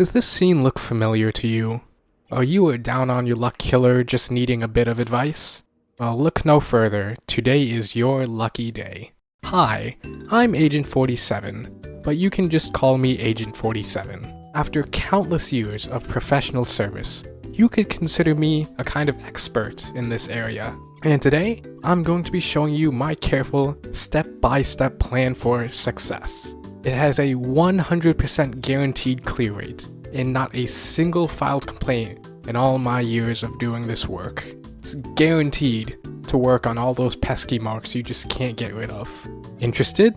Does this scene look familiar to you? Are you a down on your luck killer just needing a bit of advice? Well, look no further. Today is your lucky day. Hi, I'm Agent 47, but you can just call me Agent 47. After countless years of professional service, you could consider me a kind of expert in this area. And today, I'm going to be showing you my careful, step-by-step plan for success. It has a 100% guaranteed clear rate, and not a single filed complaint in all my years of doing this work. It's guaranteed to work on all those pesky marks you just can't get rid of. Interested?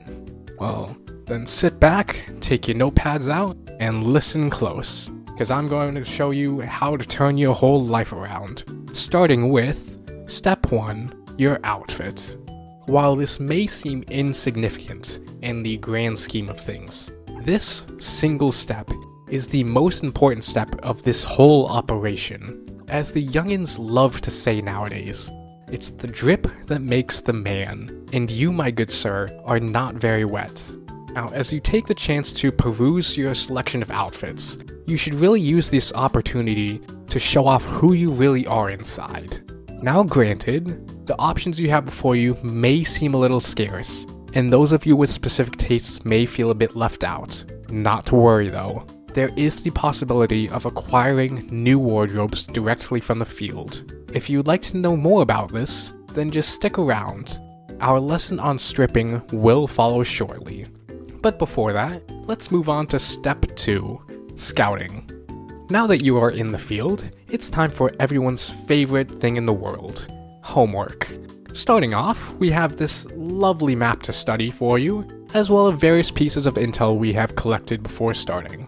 Well, then sit back, take your notepads out, and listen close, because I'm going to show you how to turn your whole life around. Starting with Step 1, your outfit. While this may seem insignificant in the grand scheme of things, this single step is the most important step of this whole operation. As the youngins love to say nowadays, it's the drip that makes the man, and you, my good sir, are not very wet. Now, as you take the chance to peruse your selection of outfits, you should really use this opportunity to show off who you really are inside. Now granted, the options you have before you may seem a little scarce, and those of you with specific tastes may feel a bit left out. Not to worry though, there is the possibility of acquiring new wardrobes directly from the field. If you'd like to know more about this, then just stick around. Our lesson on stripping will follow shortly. But before that, let's move on to Step 2, Scouting. Now that you are in the field, it's time for everyone's favorite thing in the world, homework. Starting off, we have this lovely map to study for you, as well as various pieces of intel we have collected before starting.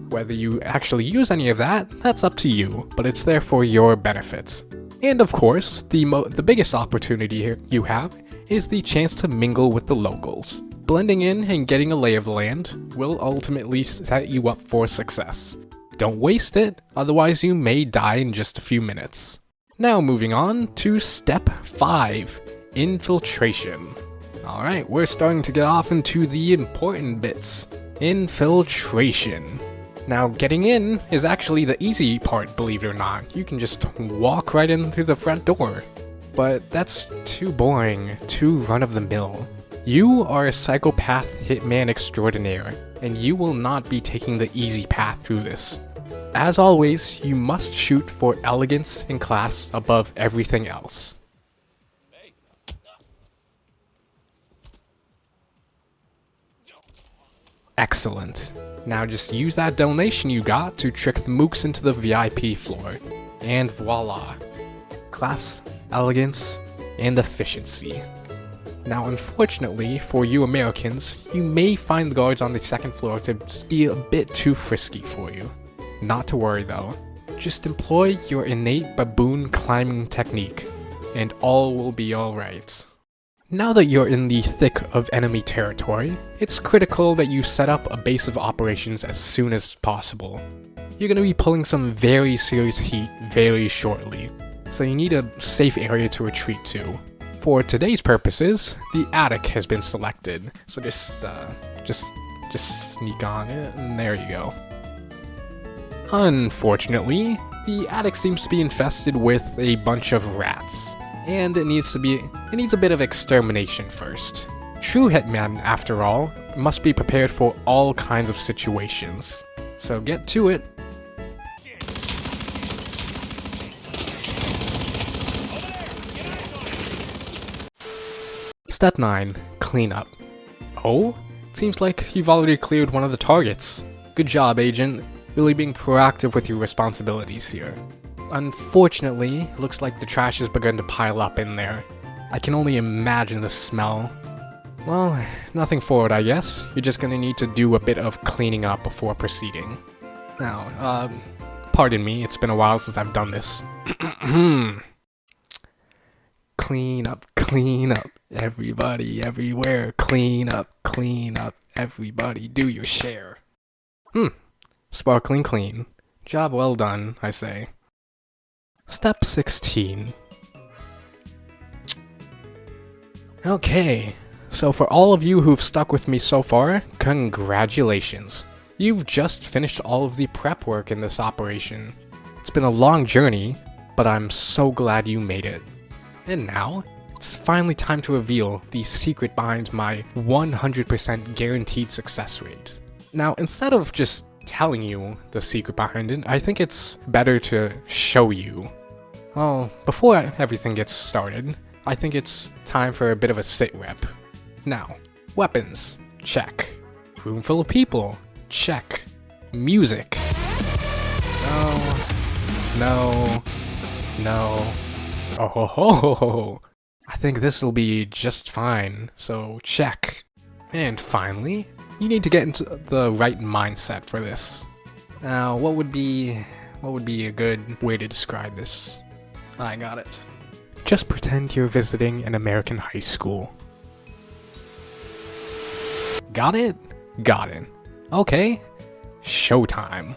Whether you actually use any of that, that's up to you, but it's there for your benefit. And of course, the biggest opportunity here you have is the chance to mingle with the locals. Blending in and getting a lay of the land will ultimately set you up for success. Don't waste it, otherwise you may die in just a few minutes. Now moving on to Step 5, Infiltration. Alright, we're starting to get off into the important bits. Infiltration. Now getting in is actually the easy part, believe it or not. You can just walk right in through the front door. But that's too boring, too run-of-the-mill. You are a psychopath hitman extraordinaire, and you will not be taking the easy path through this. As always, you must shoot for elegance and class above everything else. Excellent. Now just use that donation you got to trick the mooks into the VIP floor. And voila. Class, elegance, and efficiency. Now unfortunately for you Americans, you may find the guards on the second floor to be a bit too frisky for you. Not to worry though, just employ your innate baboon climbing technique, and all will be alright. Now that you're in the thick of enemy territory, it's critical that you set up a base of operations as soon as possible. You're going to be pulling some very serious heat very shortly, so you need a safe area to retreat to. For today's purposes, the attic has been selected, so just sneak on it, and there you go. Unfortunately, the attic seems to be infested with a bunch of rats, and it needs a bit of extermination first. True Hitman, after all, must be prepared for all kinds of situations. So get to it. Step 9, Cleanup. Oh? Seems like you've already cleared one of the targets. Good job, Agent. Really being proactive with your responsibilities here. Unfortunately, looks like the trash has begun to pile up in there. I can only imagine the smell. Well, nothing for it, I guess. You're just gonna need to do a bit of cleaning up before proceeding. Now, pardon me, it's been a while since I've done this. Clean up, everybody, everywhere. Clean up, everybody, do your share. Sparkling clean. Job well done, I say. Step 16. Okay, so for all of you who've stuck with me so far, congratulations. You've just finished all of the prep work in this operation. It's been a long journey, but I'm so glad you made it. And now, it's finally time to reveal the secret behind my 100% guaranteed success rate. Now, instead of just telling you the secret behind it, I think it's better to show you. Well, before everything gets started, I think it's time for a bit of a sit rep. Now, weapons, check. Room full of people, check. Music. No. Oh ho ho. I think this'll be just fine, so check. And finally, you need to get into the right mindset for this. Now, what would be a good way to describe this? I got it. Just pretend you're visiting an American high school. Got it? Got it. Okay. Showtime.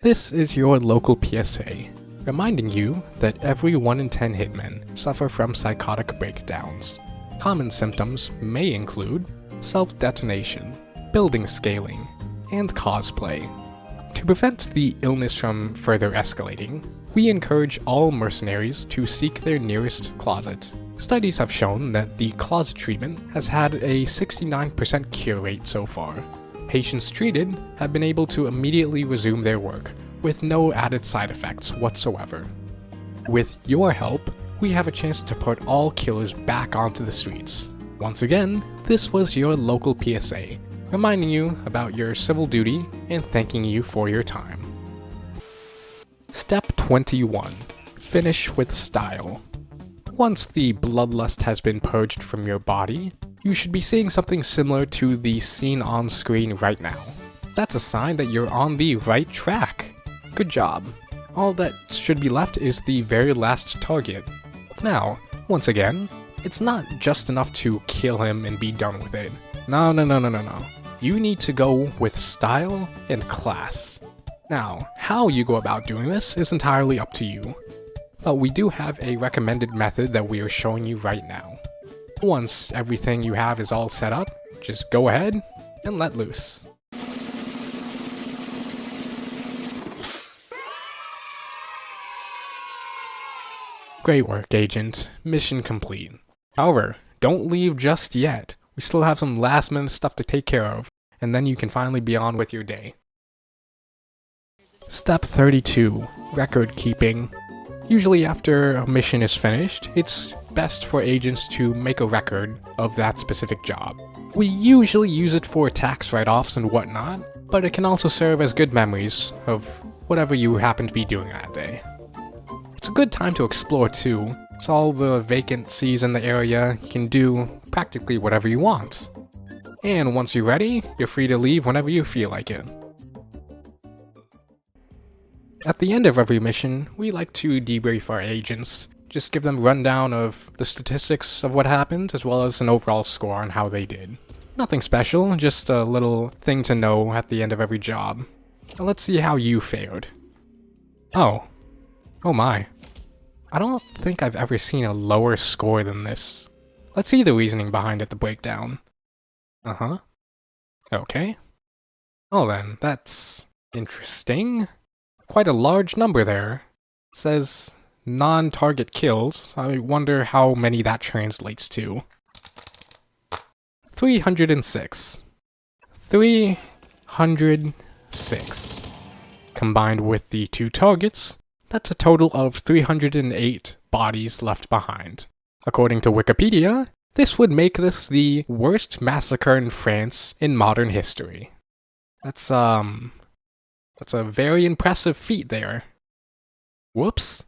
This is your local PSA, reminding you that every 1 in 10 hitmen suffer from psychotic breakdowns. Common symptoms may include self-detonation, building scaling, and cosplay. To prevent the illness from further escalating, we encourage all mercenaries to seek their nearest closet. Studies have shown that the closet treatment has had a 69% cure rate so far. Patients treated have been able to immediately resume their work with no added side effects whatsoever. With your help, we have a chance to put all killers back onto the streets. Once again, this was your local PSA, reminding you about your civil duty and thanking you for your time. Step 21. Finish with style. Once the bloodlust has been purged from your body, you should be seeing something similar to the scene on screen right now. That's a sign that you're on the right track. Good job. All that should be left is the very last target. Now, once again, it's not just enough to kill him and be done with it. No. You need to go with style and class. Now, how you go about doing this is entirely up to you. But we do have a recommended method that we are showing you right now. Once everything you have is all set up, just go ahead and let loose. Great work, Agent. Mission complete. However, don't leave just yet. We still have some last minute stuff to take care of, and then you can finally be on with your day. Step 32. Record keeping. Usually after a mission is finished, it's best for agents to make a record of that specific job. We usually use it for tax write-offs and whatnot, but it can also serve as good memories of whatever you happen to be doing that day. It's a good time to explore too. It's all the vacancies in the area, you can do practically whatever you want. And once you're ready, you're free to leave whenever you feel like it. At the end of every mission, we like to debrief our agents, just give them a rundown of the statistics of what happened, as well as an overall score on how they did. Nothing special, just a little thing to know at the end of every job. Now let's see how you fared. Oh my. I don't think I've ever seen a lower score than this. Let's see the reasoning behind it, the breakdown. Okay. Oh then, that's interesting. Quite a large number there. It says non-target kills. I wonder how many that translates to. 306. 306. Combined with the 2 targets, that's a total of 308 bodies left behind. According to Wikipedia, this would make this the worst massacre in France in modern history. That's a very impressive feat there. Whoops.